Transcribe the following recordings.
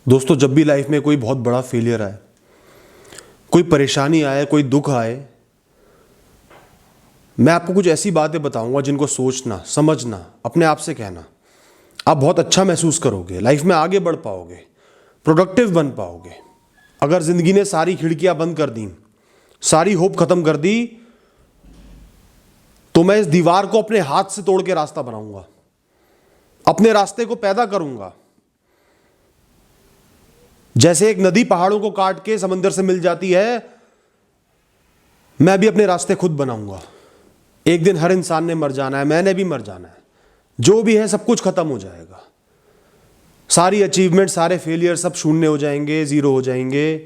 दोस्तों, जब भी लाइफ में कोई बहुत बड़ा फेलियर आए, कोई परेशानी आए, कोई दुख आए, मैं आपको कुछ ऐसी बातें बताऊंगा जिनको सोचना, समझना, अपने आप से कहना, आप बहुत अच्छा महसूस करोगे, लाइफ में आगे बढ़ पाओगे, प्रोडक्टिव बन पाओगे। अगर जिंदगी ने सारी खिड़कियां बंद कर दी, सारी होप खत्म कर दी, तो मैं इस दीवार को अपने हाथ से तोड़ के रास्ता बनाऊंगा, अपने रास्ते को पैदा करूंगा। जैसे एक नदी पहाड़ों को काट के समंदर से मिल जाती है, मैं भी अपने रास्ते खुद बनाऊंगा। एक दिन हर इंसान ने मर जाना है, मैंने भी मर जाना है। जो भी है सब कुछ खत्म हो जाएगा, सारी अचीवमेंट, सारे फेलियर सब शून्य हो जाएंगे, जीरो हो जाएंगे।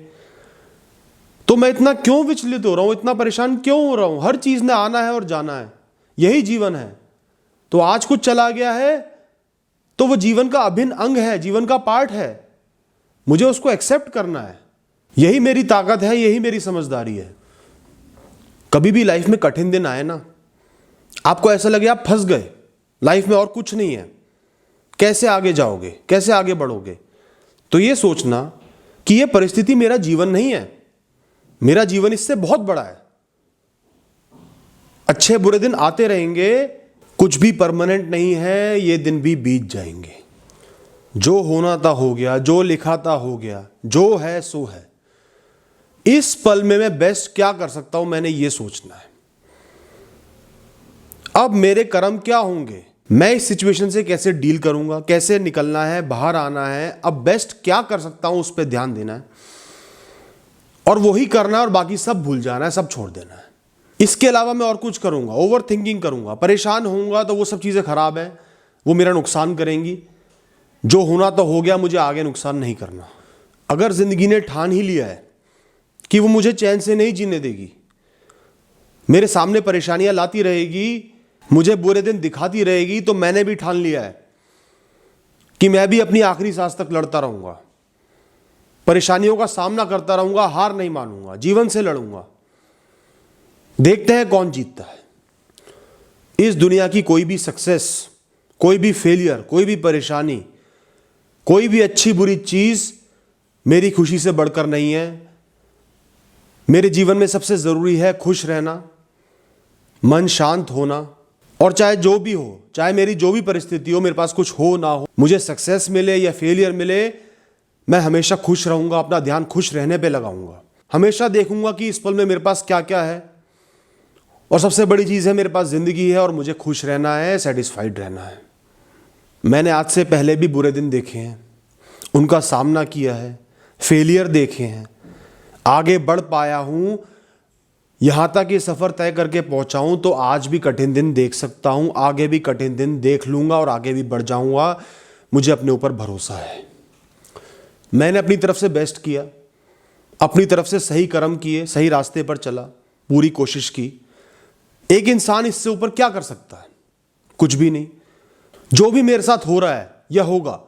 तो मैं इतना क्यों विचलित हो रहा हूं, इतना परेशान क्यों हो रहा हूं? हर चीज ने आना है और जाना है, यही जीवन है। तो आज कुछ चला गया है तो वो जीवन का अभिन्न अंग है, जीवन का पार्ट है, मुझे उसको एक्सेप्ट करना है। यही मेरी ताकत है, यही मेरी समझदारी है। कभी भी लाइफ में कठिन दिन आए ना, आपको ऐसा लगे आप फंस गए, लाइफ में और कुछ नहीं है, कैसे आगे जाओगे, कैसे आगे बढ़ोगे, तो ये सोचना कि ये परिस्थिति मेरा जीवन नहीं है, मेरा जीवन इससे बहुत बड़ा है। अच्छे बुरे दिन आते रहेंगे, कुछ भी परमानेंट नहीं है, ये दिन भी बीत जाएंगे। जो होना था हो गया, जो लिखा था हो गया, जो है सो है। इस पल में मैं बेस्ट क्या कर सकता हूं, मैंने ये सोचना है। अब मेरे कर्म क्या होंगे, मैं इस सिचुएशन से कैसे डील करूंगा, कैसे निकलना है, बाहर आना है, अब बेस्ट क्या कर सकता हूं उस पर ध्यान देना है और वही करना है, और बाकी सब भूल जाना है, सब छोड़ देना है। इसके अलावा मैं और कुछ करूंगा, ओवर थिंकिंग करूंगा, परेशान होऊंगा तो वो सब चीजें खराब है, वो मेरा नुकसान करेंगी। जो होना तो हो गया, मुझे आगे नुकसान नहीं करना। अगर जिंदगी ने ठान ही लिया है कि वो मुझे चैन से नहीं जीने देगी, मेरे सामने परेशानियां लाती रहेगी, मुझे बुरे दिन दिखाती रहेगी, तो मैंने भी ठान लिया है कि मैं भी अपनी आखिरी सांस तक लड़ता रहूंगा, परेशानियों का सामना करता रहूंगा, हार नहीं मानूंगा, जीवन से लड़ूंगा। देखते हैं कौन जीतता है। इस दुनिया की कोई भी सक्सेस, कोई भी फेलियर, कोई भी परेशानी, कोई भी अच्छी बुरी चीज मेरी खुशी से बढ़कर नहीं है। मेरे जीवन में सबसे जरूरी है खुश रहना, मन शांत होना, और चाहे जो भी हो, चाहे मेरी जो भी परिस्थिति हो, मेरे पास कुछ हो ना हो, मुझे सक्सेस मिले या फेलियर मिले, मैं हमेशा खुश रहूंगा, अपना ध्यान खुश रहने पे लगाऊंगा। हमेशा देखूंगा कि इस पल में मेरे पास क्या क्या है, और सबसे बड़ी चीज है मेरे पास जिंदगी है और मुझे खुश रहना है, सेटिस्फाइड रहना है। मैंने आज से पहले भी बुरे दिन देखे हैं, उनका सामना किया है, फेलियर देखे हैं, आगे बढ़ पाया हूं, यहां तक ये सफर तय करके पहुंचा हूं। तो आज भी कठिन दिन देख सकता हूं, आगे भी कठिन दिन देख लूंगा और आगे भी बढ़ जाऊंगा। मुझे अपने ऊपर भरोसा है। मैंने अपनी तरफ से बेस्ट किया, अपनी तरफ से सही कर्म किए, सही रास्ते पर चला, पूरी कोशिश की। एक इंसान इससे ऊपर क्या कर सकता है? कुछ भी नहीं। जो भी मेरे साथ हो रहा है या होगा,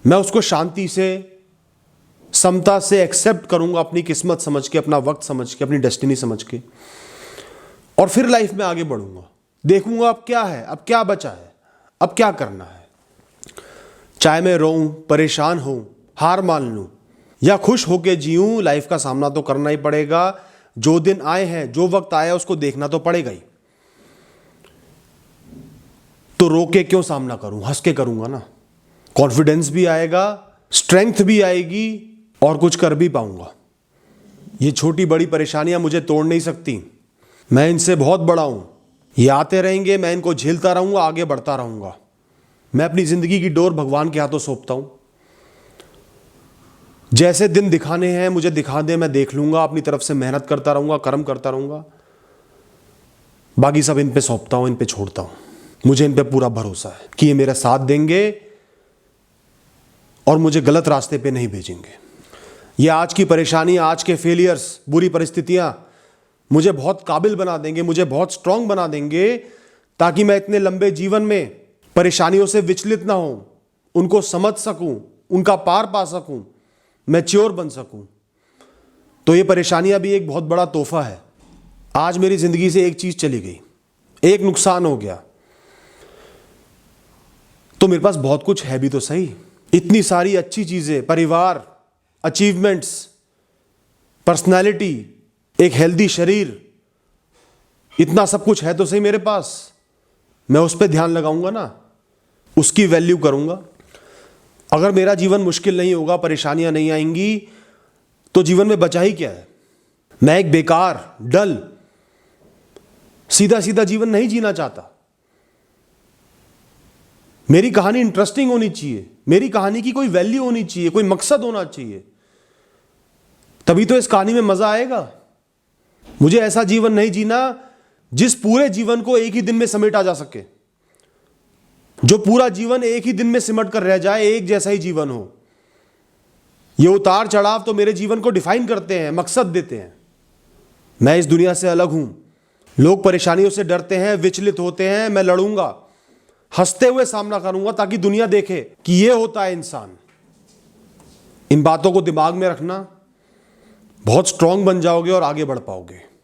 मैं उसको शांति से, समता से एक्सेप्ट करूंगा, अपनी किस्मत समझ के, अपना वक्त समझ के, अपनी डेस्टिनी समझ के, और फिर लाइफ में आगे बढ़ूंगा। देखूंगा अब क्या है, अब क्या बचा है, अब क्या करना है। चाहे मैं रोऊं, परेशान हूं, हार मान लूं, या खुश होके जीऊं, लाइफ का सामना तो करना ही पड़ेगा। जो दिन आए हैं, जो वक्त आया, उसको देखना तो पड़ेगा ही। तो रो के क्यों सामना करूं, हंस के करूंगा ना। कॉन्फिडेंस भी आएगा, स्ट्रेंथ भी आएगी, और कुछ कर भी पाऊंगा। ये छोटी बड़ी परेशानियां मुझे तोड़ नहीं सकती, मैं इनसे बहुत बड़ा हूं। ये आते रहेंगे, मैं इनको झेलता रहूंगा, आगे बढ़ता रहूंगा। मैं अपनी जिंदगी की डोर भगवान के हाथों सौंपता हूं। जैसे दिन दिखाने हैं मुझे दिखा दे, मैं देख लूंगा, अपनी तरफ से मेहनत करता रहूंगा, कर्म करता रहूंगा। बाकी सब इन पे सौंपता हूं, इन पे छोड़ता हूं। मुझे इन पे पूरा भरोसा है कि ये मेरा साथ देंगे और मुझे गलत रास्ते पे नहीं भेजेंगे। ये आज की परेशानी, आज के फेलियर्स, बुरी परिस्थितियां मुझे बहुत काबिल बना देंगे, मुझे बहुत स्ट्रांग बना देंगे, ताकि मैं इतने लंबे जीवन में परेशानियों से विचलित ना हूं, उनको समझ सकूं, उनका पार पा सकूं, मैच्योर बन सकूं। तो ये परेशानियां भी एक बहुत बड़ा तोहफा है। आज मेरी जिंदगी से एक चीज चली गई, एक नुकसान हो गया, तो मेरे पास बहुत कुछ है भी तो सही। इतनी सारी अच्छी चीजें, परिवार, अचीवमेंट्स, पर्सनालिटी, एक हेल्दी शरीर, इतना सब कुछ है तो सही मेरे पास। मैं उस पर ध्यान लगाऊंगा ना, उसकी वैल्यू करूंगा। अगर मेरा जीवन मुश्किल नहीं होगा, परेशानियां नहीं आएंगी, तो जीवन में बचा ही क्या है। मैं एक बेकार, डल, सीधा सीधा जीवन नहीं जीना चाहता। मेरी कहानी इंटरेस्टिंग होनी चाहिए, मेरी कहानी की कोई वैल्यू होनी चाहिए, कोई मकसद होना चाहिए, तभी तो इस कहानी में मजा आएगा। मुझे ऐसा जीवन नहीं जीना जिस पूरे जीवन को एक ही दिन में समेटा जा सके, जो पूरा जीवन एक ही दिन में सिमट कर रह जाए, एक जैसा ही जीवन हो। ये उतार चढ़ाव तो मेरे जीवन को डिफाइन करते हैं, मकसद देते हैं। मैं इस दुनिया से अलग हूं। लोग परेशानियों से डरते हैं, विचलित होते हैं, मैं लड़ूंगा, हंसते हुए सामना करूंगा, ताकि दुनिया देखे कि ये होता है इंसान। इन बातों को दिमाग में रखना, बहुत स्ट्रांग बन जाओगे और आगे बढ़ पाओगे।